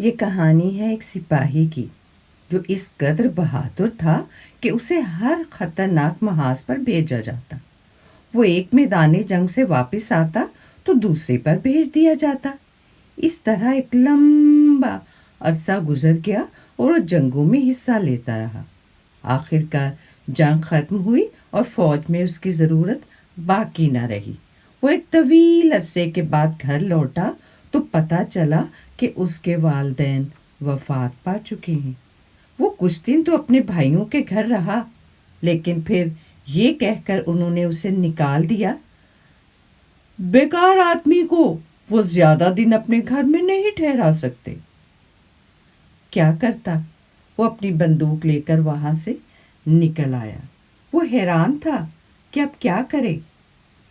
یہ کہانی ہے ایک سپاہی کی جو اس قدر بہادر تھا کہ اسے ہر خطرناک محاذ پر بھیجا جاتا۔ وہ ایک میدان جنگ سے واپس آتا تو دوسرے پر بھیج دیا جاتا۔ اس طرح ایک لمبا عرصہ گزر گیا اور وہ جنگوں میں حصہ لیتا رہا۔ آخر کار جنگ ختم ہوئی اور فوج میں اس کی ضرورت باقی نہ رہی۔ وہ ایک طویل عرصے کے بعد گھر لوٹا تو پتہ چلا کہ اس کے والدین وفات پا چکے ہیں۔ وہ کچھ دن تو اپنے بھائیوں کے گھر رہا، لیکن پھر یہ کہہ کر انہوں نے اسے نکال دیا، بیکار آدمی کو وہ زیادہ دن اپنے گھر میں نہیں ٹھہرا سکتے۔ کیا کرتا؟ وہ اپنی بندوق لے کر وہاں سے نکل آیا۔ وہ حیران تھا کہ اب کیا کرے،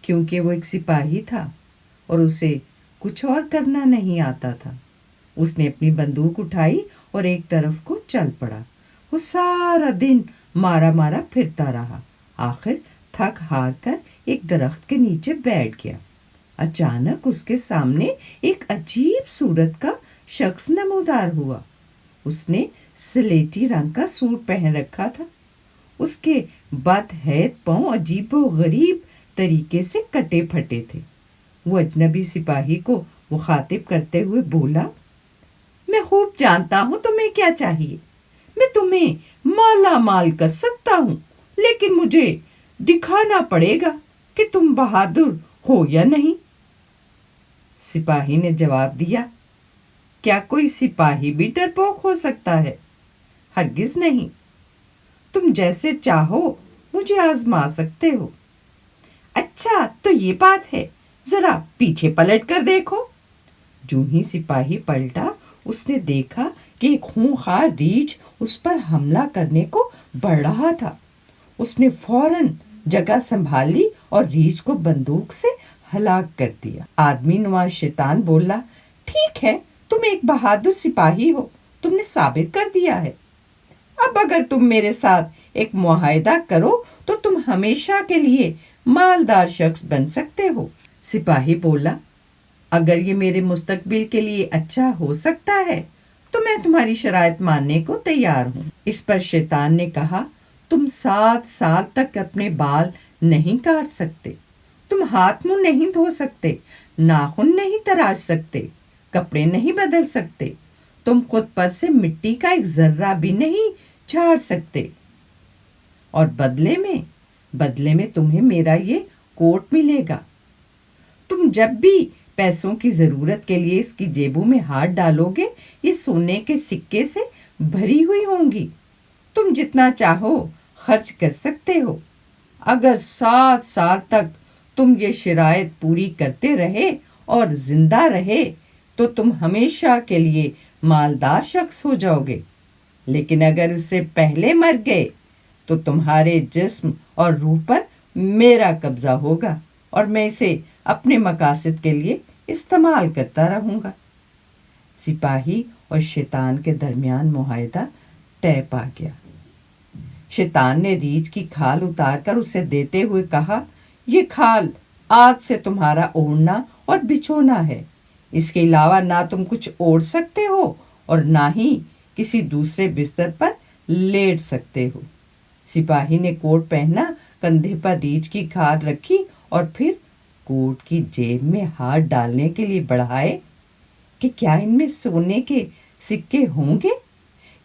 کیونکہ وہ ایک سپاہی تھا اور اسے کچھ اور کرنا نہیں آتا تھا۔ اس نے اپنی بندوق اٹھائی اور ایک طرف کو چل پڑا۔ وہ سارا دن مارا مارا پھرتا رہا۔ آخر تھک ہار کر ایک درخت کے نیچے بیٹھ گیا۔ اچانک اس کے سامنے ایک عجیب صورت کا شخص نمودار ہوا۔ اس نے سلیٹی رنگ کا سوٹ پہن رکھا تھا۔ اس کے بدحیت پاؤں عجیب و غریب طریقے سے کٹے پھٹے تھے۔ وہ اجنبی سپاہی کو مخاطب کرتے ہوئے بولا، میں خوب جانتا ہوں تمہیں کیا چاہیے۔ میں تمہیں مالا مال کر سکتا ہوں، لیکن مجھے دکھانا پڑے گا کہ تم بہادر ہو یا نہیں۔ سپاہی نے جواب دیا، کیا کوئی سپاہی بھی ڈرپوک ہو سکتا ہے؟ ہرگز نہیں۔ تم جیسے چاہو مجھے آزما سکتے ہو۔ اچھا تو یہ بات ہے، ذرا پیچھے پلٹ کر دیکھو۔ جو ہی سپاہی پلٹا اس نے دیکھا کہ ایک خونخوار ریچھ اس پر حملہ کرنے کو بڑھ رہا تھا۔ اس نے فوراً جگہ سنبھالی اور ریچھ کو بندوق سے ہلاک کر دیا۔ آدمی نواز شیطان بولا، ٹھیک ہے، تم ایک بہادر سپاہی ہو، تم نے ثابت کر دیا ہے۔ اب اگر تم میرے ساتھ ایک معاہدہ کرو تو تم ہمیشہ کے لیے مالدار شخص بن سکتے ہو۔ سپاہی بولا، اگر یہ میرے مستقبل کے لیے اچھا ہو سکتا ہے تو میں تمہاری شرائط ماننے کو تیار ہوں۔ اس پر شیطان نے کہا، تم 7 سال تک اپنے بال نہیں کاٹ سکتے، تم ہاتھ منہ نہیں دھو سکتے، ناخن نہیں تراش سکتے، کپڑے نہیں بدل سکتے، تم خود پر سے مٹی کا ایک ذرہ بھی نہیں جھاڑ سکتے، اور بدلے میں تمہیں میرا یہ کوٹ ملے گا۔ تم جب بھی پیسوں کی ضرورت کے لیے اس کی جیبوں میں ہاتھ ڈالو گے، یہ سونے کے سکے سے بھری ہوئی ہوں گی، تم جتنا چاہو خرچ کر سکتے ہو۔ اگر 7 سال تک تم یہ شرائط پوری کرتے رہے اور زندہ رہے تو تم ہمیشہ کے لیے مالدار شخص ہو جاؤ گے، لیکن اگر اس سے پہلے مر گئے تو تمہارے جسم اور روح پر میرا قبضہ ہوگا اور میں اسے اپنے مقاصد کے لیے استعمال کرتا رہوں گا۔ سپاہی اور شیطان کے درمیان معاہدہ طے پا گیا۔ شیطان نے ریچھ کی کھال اتار کر اسے دیتے ہوئے کہا، یہ کھال آج سے تمہارا اوڑھنا اور بچھونا ہے۔ اس کے علاوہ نہ تم کچھ اوڑھ سکتے ہو اور نہ ہی کسی دوسرے بستر پر لیٹ سکتے ہو۔ سپاہی نے کوٹ پہنا، کندھے پر ریچھ کی کھال رکھی اور پھر کوٹ کی جیب میں ہاتھ ڈالنے کے لیے بڑھائے کہ کیا ان میں سونے کے سکے ہوں گے؟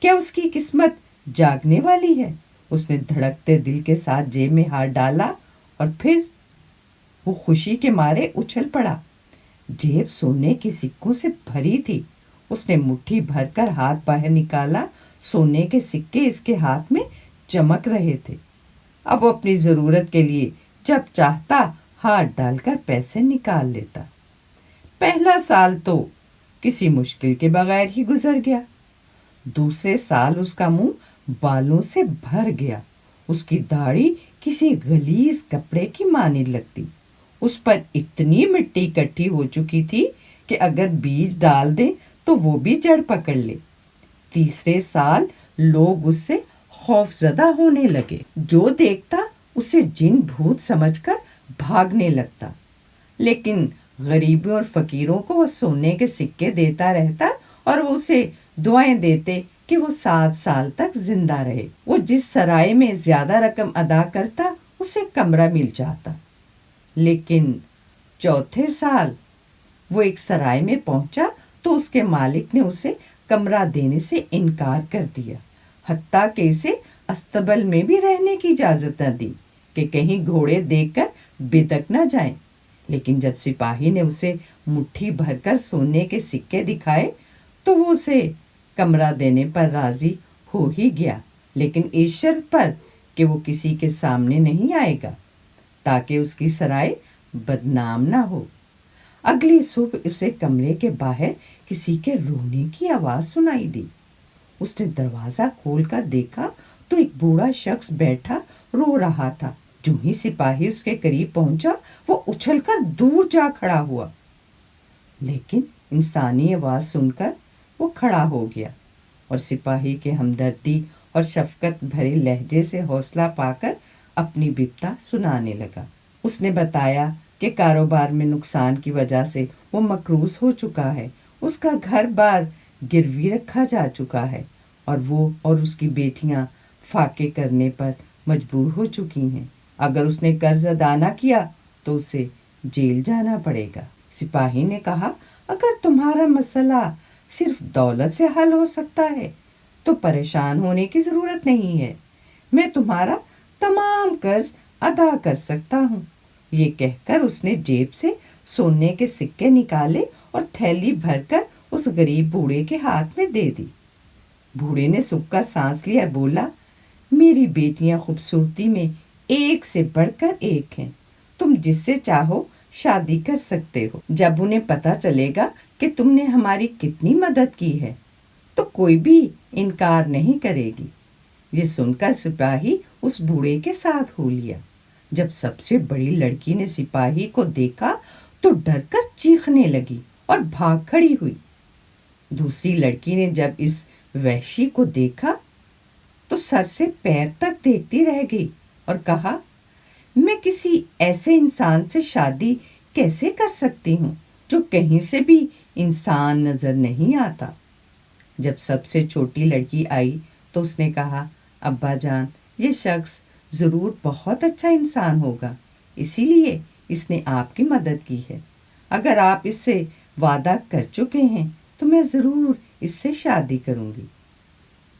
کیا اس کی قسمت جاگنے والی ہے؟ اس نے دھڑکتے دل کے ساتھ جیب میں ہاتھ ڈالا اور پھر وہ خوشی کے مارے اچھل پڑا۔ جیب سونے کے سکوں سے بھری تھی۔ اس نے مٹھی بھر کر ہاتھ باہر نکالا، سونے کے سکے اس کے ہاتھ میں چمک رہے تھے۔ اب وہ اپنی ضرورت کے لیے جب چاہتا ہاتھ ڈال کر پیسے نکال لیتا۔ پہلا سال تو کسی مشکل کے بغیر ہی گزر گیا۔ دوسرے سال اس کا منہ بالوں سے بھر گیا۔ اس کی داڑھی کسی غلیظ کپڑے کی مانند لگتی۔ اس پر اتنی مٹی اکٹھی ہو چکی تھی کہ اگر بیج ڈال دیں تو وہ بھی جڑ پکڑ لے۔ تیسرے سال لوگ اس سے خوف زدہ ہونے لگے۔ جو دیکھتا اسے جن بھوت سمجھ کر بھاگنے لگتا، لیکن غریبوں اور فقیروں کو وہ سونے کے سکے دیتا رہتا اور وہ اسے دعائیں دیتے کہ وہ 7 سال تک زندہ رہے۔ وہ جس سرائے میں زیادہ رقم ادا کرتا اسے کمرہ مل جاتا، لیکن چوتھے سال وہ ایک سرائے میں پہنچا تو اس کے مالک نے اسے کمرہ دینے سے انکار کر دیا، حتیٰ کہ اسے استبل میں بھی رہنے کی اجازت نہ دی کہ کہیں گھوڑے دیکھ کر بے دک نہ جائیں۔ لیکن جب سپاہی نے اسے مٹھی بھر کر سونے کے سکے دکھائے تو وہ اسے کمرہ دینے پر راضی ہو ہی گیا، لیکن اس شرط پر کہ وہ کسی کے سامنے نہیں آئے گا تاکہ اس کی سرائے بدنام نہ ہو۔ اگلی صبح اسے کمرے کے باہر کسی کے رونے کی آواز سنائی دی۔ اس نے دروازہ کھول کر دیکھا تو ایک بوڑھا شخص بیٹھا رو رہا تھا۔ جو ہی سپاہی اس کے قریب پہنچا وہ اچھل کر دور جا کھڑا ہوا، لیکن انسانی آواز سن کر وہ کھڑا ہو گیا اور سپاہی کے ہمدردی اور شفقت بھرے لہجے سے حوصلہ پا کر اپنی بپتا سنانے لگا۔ اس نے بتایا کہ کاروبار میں نقصان کی وجہ سے وہ مقروض ہو چکا ہے، اس کا گھر بار گروی رکھا جا چکا ہے اور وہ اور اس کی بیٹیاں فاقے کرنے پر مجبور ہو چکی ہیں۔ اگر اس نے قرض ادا نہ کیا تو اسے جیل جانا پڑے گا۔ سپاہی نے کہا، اگر تمہارا مسئلہ صرف دولت سے حل ہو سکتا ہے تو پریشان ہونے کی ضرورت نہیں ہے، میں تمہارا تمام قرض ادا کر سکتا ہوں۔ یہ کہہ کر اس نے جیب سے سونے کے سکے نکالے اور تھیلی بھر کر اس غریب بوڑھے کے ہاتھ میں دے دی۔ بوڑھے نے سکا سانس لیا، بولا، میری بیٹیاں خوبصورتی میں ایک سے بڑھ کر ایک ہیں، تم جس سے چاہو شادی کر سکتے ہو۔ جب انہیں پتہ چلے گا کہ تم نے ہماری کتنی مدد کی ہے تو کوئی بھی انکار نہیں کرے گی۔ یہ سن کر سپاہی اس بوڑھے کے ساتھ ہو لیا۔ جب سب سے بڑی لڑکی نے سپاہی کو دیکھا تو ڈر کر چیخنے لگی اور بھاگ کھڑی ہوئی۔ دوسری لڑکی نے جب اس وحشی کو دیکھا تو سر سے پیر تک دیکھتی رہ گئی اور کہا، میں کسی ایسے انسان سے شادی کیسے کر سکتی ہوں جو کہیں سے بھی انسان نظر نہیں آتا۔ جب سب سے چھوٹی لڑکی آئی تو اس نے کہا، ابا جان، یہ شخص ضرور بہت اچھا انسان ہوگا، اسی لیے اس نے آپ کی مدد کی ہے۔ اگر آپ اس سے وعدہ کر چکے ہیں تو میں ضرور اس سے شادی کروں گی۔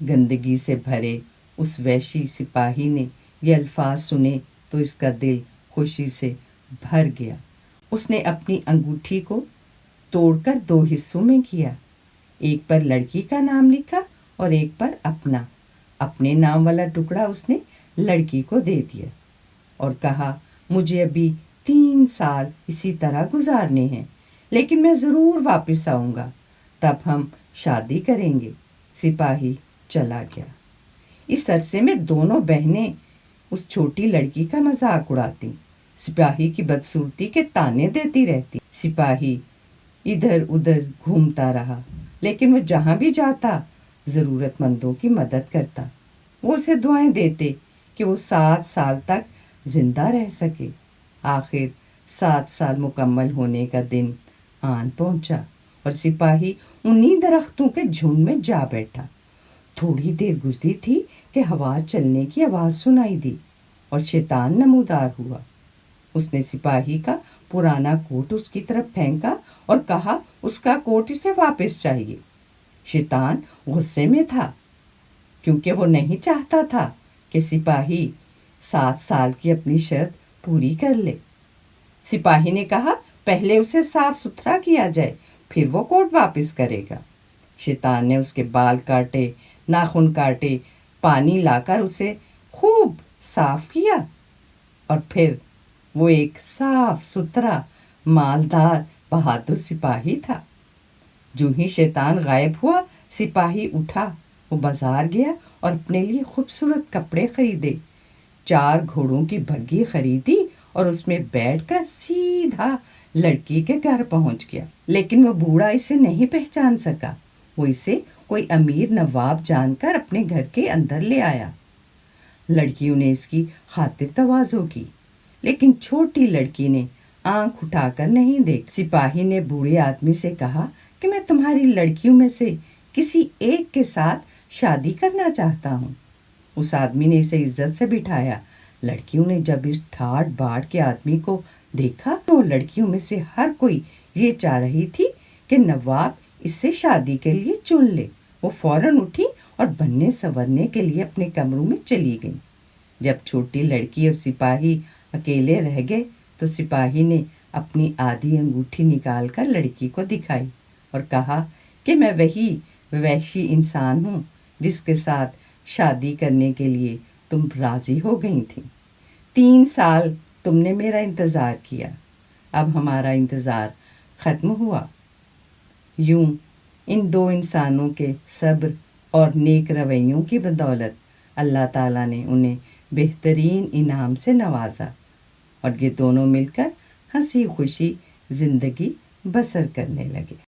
گندگی سے بھرے اس وحشی سپاہی نے یہ الفاظ سنے تو اس کا دل خوشی سے بھر گیا۔ اس نے اپنی انگوٹھی کو توڑ کر 2 حصوں میں کیا، ایک پر لڑکی کا نام لکھا اور ایک پر اپنا۔ اپنے نام والا ٹکڑا اس نے لڑکی کو دے دیا اور کہا، مجھے ابھی 3 سال اسی طرح گزارنے ہیں، لیکن میں ضرور واپس آؤں گا، تب ہم شادی کریں گے۔ سپاہی چلا گیا۔ اس عرصے میں دونوں بہنیں اس چھوٹی لڑکی کا مذاق اڑاتی، سپاہی کی بدصورتی کے طعنے دیتی رہتی۔ سپاہی ادھر ادھر گھومتا رہا، لیکن وہ جہاں بھی جاتا ضرورت مندوں کی مدد کرتا۔ وہ اسے دعائیں دیتے کہ وہ 7 سال تک زندہ رہ سکے۔ آخر 7 سال مکمل ہونے کا دن آن پہنچا اور سپاہی انہی درختوں کے جھنڈ میں جا بیٹھا۔ تھوڑی دیر گزری تھی کہ ہوا چلنے کی آواز سنائی دی اور شیطان نمودار ہوا۔ اس نے سپاہی کا پرانا کوٹ اس کی طرف پھینکا اور کہا، اس کا کوٹ اسے واپس چاہیے۔ شیطان غصے میں تھا کیونکہ وہ نہیں چاہتا تھا کہ سپاہی 7 سال کی اپنی شرط پوری کر لے۔ سپاہی نے کہا، پہلے اسے صاف ستھرا کیا جائے، پھر وہ کوٹ واپس کرے گا۔ شیطان نے اس کے بال کاٹے، ناخن کاٹے، پانی لا کر اسے خوب صاف کیا اور پھر وہ ایک صاف ستھرا مالدار بہادر سپاہی تھا۔ جو ہی شیطان غائب ہوا، سپاہی اٹھا، وہ بازار گیا اور اپنے لیے خوبصورت کپڑے خریدے، 4 گھوڑوں کی بگھی خریدی اور اس میں بیٹھ کر سیدھا لڑکی کے گھر پہنچ گیا۔ لیکن وہ بوڑھا اسے نہیں پہچان سکا۔ وہ اسے کوئی امیر نواب جان کر اپنے گھر کے اندر لے آیا۔ لڑکیوں نے اس کی خاطر تواضع کی، لیکن چھوٹی لڑکی نے آنکھ اٹھا کر نہیں دیکھ۔ سپاہی نے بوڑھے آدمی سے کہا کہ میں تمہاری لڑکیوں میں سے کسی ایک کے ساتھ شادی کرنا چاہتا ہوں۔ اس آدمی نے اسے عزت سے بٹھایا۔ لڑکیوں نے جب اس ٹھاٹ باٹ کے آدمی کو دیکھا تو لڑکیوں میں سے ہر کوئی یہ چاہ رہی تھی کہ نواب اس سے شادی کے لیے چن لے۔ وہ فوراً اٹھی اور بننے سنورنے کے لیے اپنے کمروں میں چلی گئی۔ جب چھوٹی لڑکی اور سپاہی اکیلے رہ گئے تو سپاہی نے اپنی آدھی انگوٹھی نکال کر لڑکی کو دکھائی اور کہا کہ میں وہی وحشی انسان ہوں جس کے ساتھ شادی کرنے کے لیے تم راضی ہو گئی تھی۔ 3 سال تم نے میرا انتظار کیا، اب ہمارا انتظار ختم ہوا۔ یوں ان 2 انسانوں کے صبر اور نیک رویوں کی بدولت اللہ تعالیٰ نے انہیں بہترین انعام سے نوازا اور یہ دونوں مل کر ہنسی خوشی زندگی بسر کرنے لگے۔